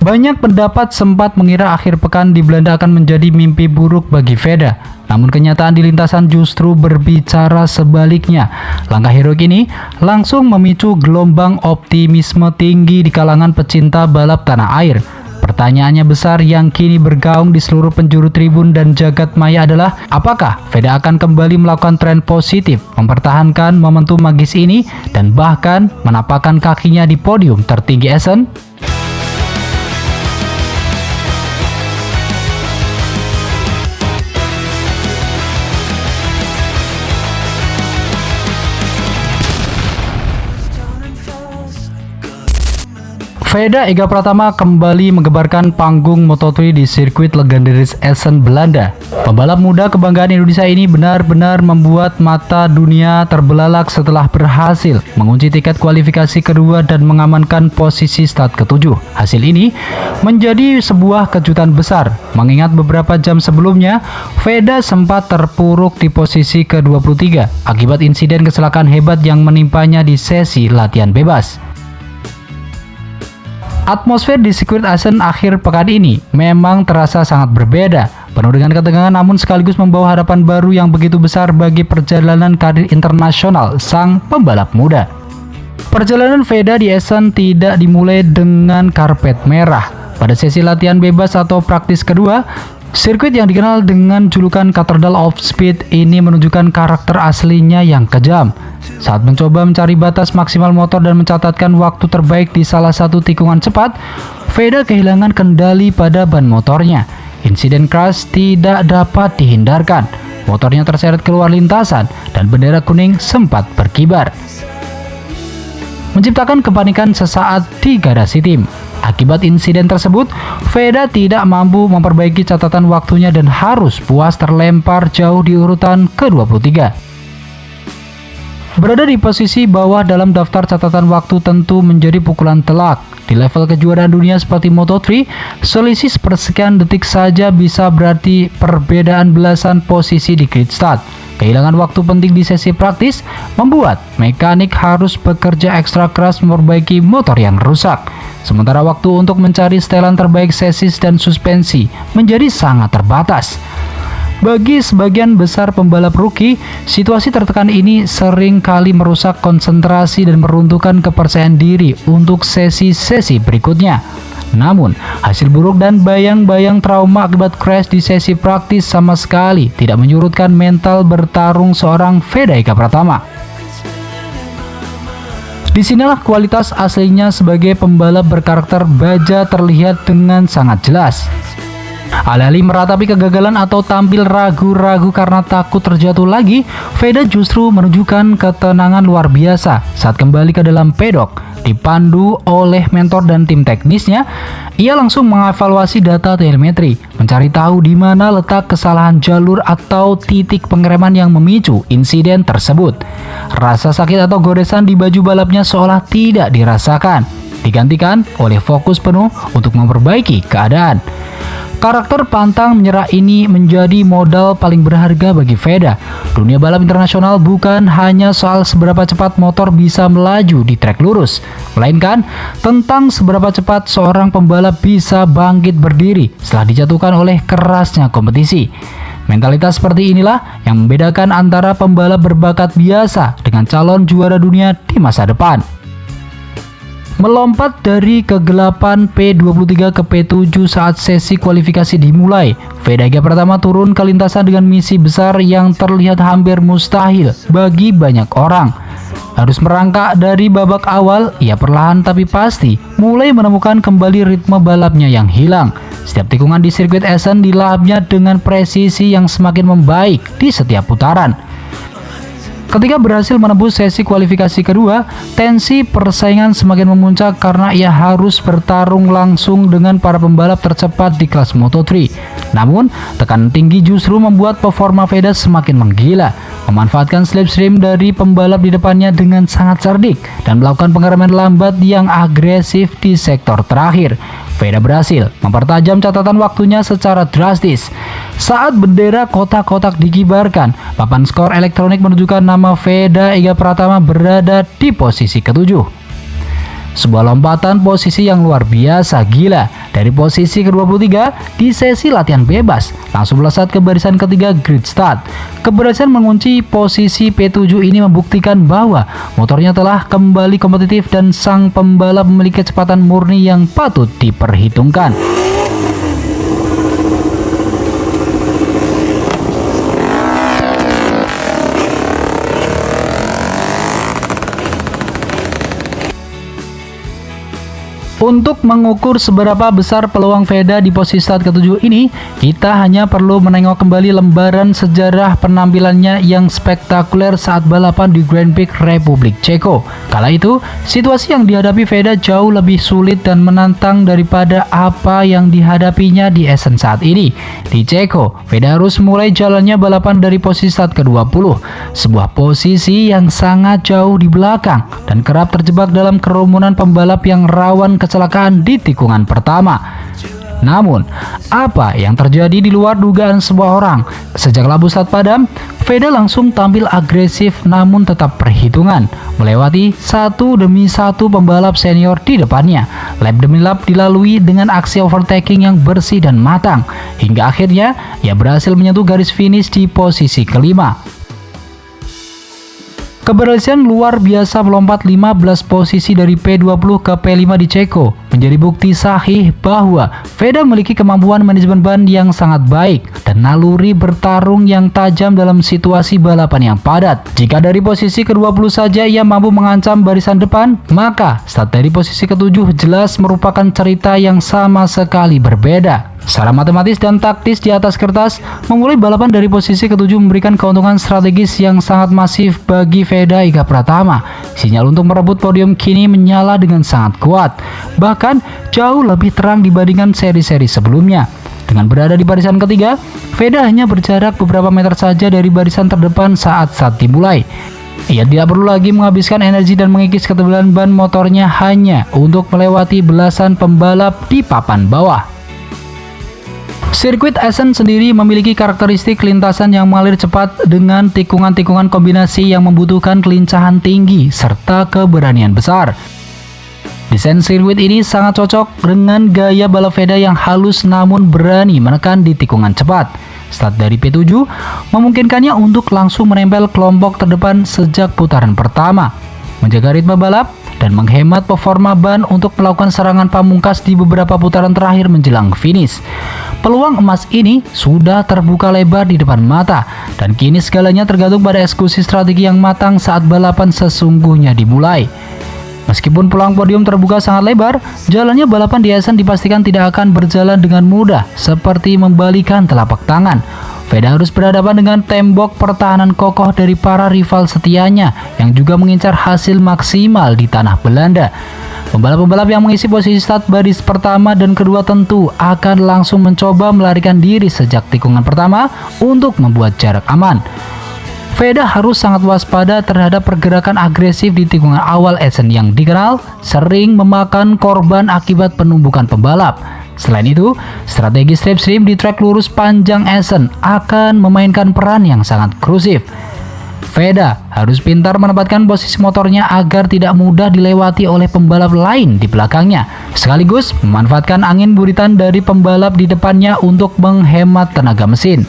Banyak pendapat sempat mengira akhir pekan di Belanda akan menjadi mimpi buruk bagi Veda. Namun kenyataan di lintasan justru berbicara sebaliknya. Langkah heroik ini langsung memicu gelombang optimisme tinggi di kalangan pecinta balap tanah air. Pertanyaannya besar yang kini bergaung di seluruh penjuru tribun dan jagat maya adalah, apakah Veda akan kembali melakukan tren positif, mempertahankan momentum magis ini, dan bahkan menapakkan kakinya di podium tertinggi Essen? Veda Ega Pratama kembali mengebarkan panggung Moto3 di sirkuit legendaris Essen, Belanda. Pembalap muda kebanggaan Indonesia ini benar-benar membuat mata dunia terbelalak setelah berhasil mengunci tiket kualifikasi kedua dan mengamankan posisi start ke-7. Hasil ini menjadi sebuah kejutan besar, mengingat beberapa jam sebelumnya Veda sempat terpuruk di posisi ke-23 akibat insiden kecelakaan hebat yang menimpanya di sesi latihan bebas. Atmosfer di sirkuit Essen akhir pekan ini memang terasa sangat berbeda, penuh dengan ketegangan namun sekaligus membawa harapan baru yang begitu besar bagi perjalanan karir internasional sang pembalap muda. Perjalanan Veda di Essen tidak dimulai dengan karpet merah. Pada sesi latihan bebas atau praktis kedua, sirkuit yang dikenal dengan julukan Cathedral of Speed ini menunjukkan karakter aslinya yang kejam. Saat mencoba mencari batas maksimal motor dan mencatatkan waktu terbaik di salah satu tikungan cepat, Veda kehilangan kendali pada ban motornya. Insiden crash tidak dapat dihindarkan. Motornya terseret keluar lintasan dan bendera kuning sempat berkibar, menciptakan kepanikan sesaat di garasi tim. Akibat insiden tersebut, Veda tidak mampu memperbaiki catatan waktunya dan harus puas terlempar jauh di urutan ke-23. Berada di posisi bawah dalam daftar catatan waktu tentu menjadi pukulan telak. Di level kejuaraan dunia seperti Moto3, selisih sepersekian detik saja bisa berarti perbedaan belasan posisi di grid start. Kehilangan waktu penting di sesi praktis membuat mekanik harus bekerja ekstra keras memperbaiki motor yang rusak. Sementara waktu untuk mencari setelan terbaik sesis dan suspensi menjadi sangat terbatas. Bagi sebagian besar pembalap rookie, situasi tertekan ini sering kali merusak konsentrasi dan meruntuhkan kepercayaan diri untuk sesi-sesi berikutnya. Namun, hasil buruk dan bayang-bayang trauma akibat crash di sesi praktis sama sekali tidak menyurutkan mental bertarung seorang Veda Ega Pratama. Disinilah kualitas aslinya sebagai pembalap berkarakter baja terlihat dengan sangat jelas. Alih-alih meratapi kegagalan atau tampil ragu-ragu karena takut terjatuh lagi, Veda justru menunjukkan ketenangan luar biasa saat kembali ke dalam pedok. Dipandu oleh mentor dan tim teknisnya, ia langsung mengevaluasi data telemetri, mencari tahu di mana letak kesalahan jalur atau titik pengereman yang memicu insiden tersebut. Rasa sakit atau goresan di baju balapnya seolah tidak dirasakan, digantikan oleh fokus penuh untuk memperbaiki keadaan. Karakter pantang menyerah ini menjadi modal paling berharga bagi Veda. Dunia balap internasional bukan hanya soal seberapa cepat motor bisa melaju di trek lurus, melainkan tentang seberapa cepat seorang pembalap bisa bangkit berdiri setelah dijatuhkan oleh kerasnya kompetisi. Mentalitas seperti inilah yang membedakan antara pembalap berbakat biasa dengan calon juara dunia di masa depan. Melompat dari kegelapan P23 ke P7 saat sesi kualifikasi dimulai, Veda Ega Pratama turun ke lintasan dengan misi besar yang terlihat hampir mustahil bagi banyak orang. Harus merangkak dari babak awal, ia perlahan tapi pasti mulai menemukan kembali ritme balapnya yang hilang. Setiap tikungan di sirkuit Essen dilahapnya dengan presisi yang semakin membaik di setiap putaran. Ketika berhasil menembus sesi kualifikasi kedua, tensi persaingan semakin memuncak karena ia harus bertarung langsung dengan para pembalap tercepat di kelas Moto3. Namun, tekanan tinggi justru membuat performa Veda semakin menggila, memanfaatkan slipstream dari pembalap di depannya dengan sangat cerdik dan melakukan pengereman lambat yang agresif di sektor terakhir. Veda berhasil mempertajam catatan waktunya secara drastis. Saat bendera kotak-kotak dikibarkan, papan skor elektronik menunjukkan nama Veda Ega Pratama berada di posisi ke-7. Sebuah lompatan posisi yang luar biasa gila dari posisi ke-23 di sesi latihan bebas, langsung melesat ke barisan ketiga grid start. Keberhasilan mengunci posisi P7 ini membuktikan bahwa motornya telah kembali kompetitif dan sang pembalap memiliki kecepatan murni yang patut diperhitungkan. Untuk mengukur seberapa besar peluang Veda di posisi start ke-7 ini, kita hanya perlu menengok kembali lembaran sejarah penampilannya yang spektakuler saat balapan di Grand Prix Republik Ceko. Kala itu, situasi yang dihadapi Veda jauh lebih sulit dan menantang daripada apa yang dihadapinya di Essen saat ini. Di Ceko, Veda harus mulai jalannya balapan dari posisi start ke-20, sebuah posisi yang sangat jauh di belakang dan kerap terjebak dalam kerumunan pembalap yang rawan kecelakaan di tikungan pertama. Namun, apa yang terjadi di luar dugaan semua orang? Sejak lampu start padam, Veda langsung tampil agresif namun tetap perhitungan, melewati satu demi satu pembalap senior di depannya. Lap demi lap dilalui dengan aksi overtaking yang bersih dan matang, hingga akhirnya ia berhasil menyentuh garis finish di posisi kelima. Keberhasilan luar biasa melompat 15 posisi dari P20 ke P5 di Ceko menjadi bukti sahih bahwa Veda memiliki kemampuan manajemen ban yang sangat baik dan naluri bertarung yang tajam dalam situasi balapan yang padat. Jika dari posisi ke-20 saja ia mampu mengancam barisan depan, maka start dari posisi ke-7 jelas merupakan cerita yang sama sekali berbeda. Secara matematis dan taktis di atas kertas, memulai balapan dari posisi ke-7 memberikan keuntungan strategis yang sangat masif bagi Veda Eka Pratama. Sinyal untuk merebut podium kini menyala dengan sangat kuat, bahkan jauh lebih terang dibandingkan seri-seri sebelumnya. Dengan berada di barisan ketiga, Veda hanya berjarak beberapa meter saja dari barisan terdepan saat dimulai. Ia tidak perlu lagi menghabiskan energi dan mengikis ketebalan ban motornya hanya untuk melewati belasan pembalap di papan bawah. Sirkuit Essen sendiri memiliki karakteristik lintasan yang mengalir cepat dengan tikungan-tikungan kombinasi yang membutuhkan kelincahan tinggi serta keberanian besar. Desain sirkuit ini sangat cocok dengan gaya balap Veda yang halus namun berani menekan di tikungan cepat. Start dari P7 memungkinkannya untuk langsung menempel kelompok terdepan sejak putaran pertama, menjaga ritme balap dan menghemat performa ban untuk melakukan serangan pamungkas di beberapa putaran terakhir menjelang finish. Peluang emas ini sudah terbuka lebar di depan mata, dan kini segalanya tergantung pada eksekusi strategi yang matang saat balapan sesungguhnya dimulai. Meskipun peluang podium terbuka sangat lebar, jalannya balapan di Essen dipastikan tidak akan berjalan dengan mudah seperti membalikan telapak tangan. Veda harus berhadapan dengan tembok pertahanan kokoh dari para rival setianya yang juga mengincar hasil maksimal di tanah Belanda. Pembalap-pembalap yang mengisi posisi start baris pertama dan kedua tentu akan langsung mencoba melarikan diri sejak tikungan pertama untuk membuat jarak aman. Veda harus sangat waspada terhadap pergerakan agresif di tikungan awal Essen yang dikenal sering memakan korban akibat penumpukan pembalap. Selain itu, strategi slipstream di trek lurus panjang Essen akan memainkan peran yang sangat krusial. Veda harus pintar menempatkan posisi motornya agar tidak mudah dilewati oleh pembalap lain di belakangnya, sekaligus memanfaatkan angin buritan dari pembalap di depannya untuk menghemat tenaga mesin.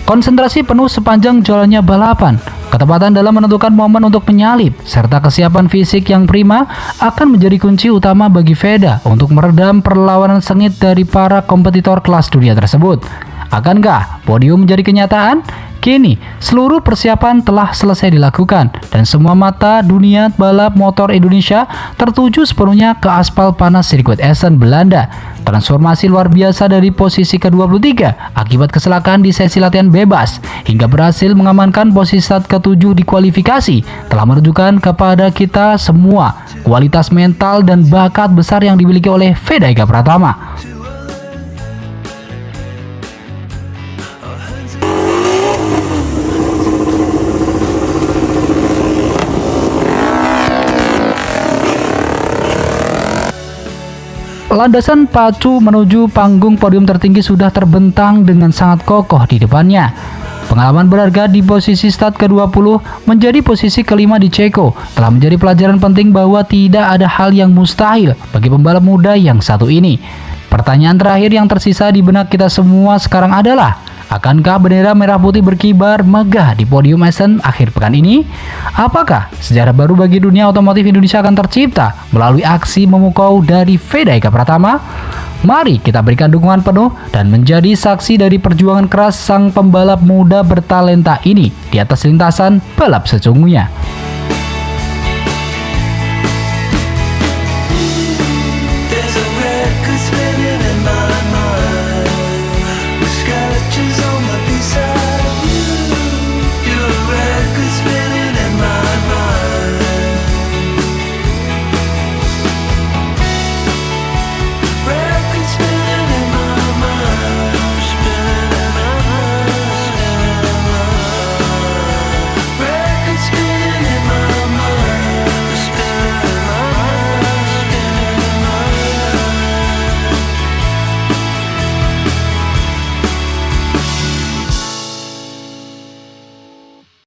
Konsentrasi penuh sepanjang jalannya balapan, ketepatan dalam menentukan momen untuk menyalip, serta kesiapan fisik yang prima akan menjadi kunci utama bagi Veda untuk meredam perlawanan sengit dari para kompetitor kelas dunia tersebut. Akankah podium menjadi kenyataan? Kini, seluruh persiapan telah selesai dilakukan dan semua mata dunia balap motor Indonesia tertuju sepenuhnya ke aspal panas sirkuit Essen, Belanda. Transformasi luar biasa dari posisi ke-23 akibat kecelakaan di sesi latihan bebas hingga berhasil mengamankan posisi start ke-7 di kualifikasi telah menunjukkan kepada kita semua kualitas mental dan bakat besar yang dimiliki oleh Veda Eka Pratama. Landasan pacu menuju panggung podium tertinggi sudah terbentang dengan sangat kokoh di depannya. Pengalaman berharga di posisi start ke-20 menjadi posisi kelima di Ceko telah menjadi pelajaran penting bahwa tidak ada hal yang mustahil bagi pembalap muda yang satu ini. Pertanyaan terakhir yang tersisa di benak kita semua sekarang adalah, akankah bendera merah putih berkibar megah di podium Essen akhir pekan ini? Apakah sejarah baru bagi dunia otomotif Indonesia akan tercipta melalui aksi memukau dari Veda Eka Pratama? Mari kita berikan dukungan penuh dan menjadi saksi dari perjuangan keras sang pembalap muda bertalenta ini di atas lintasan balap sesungguhnya.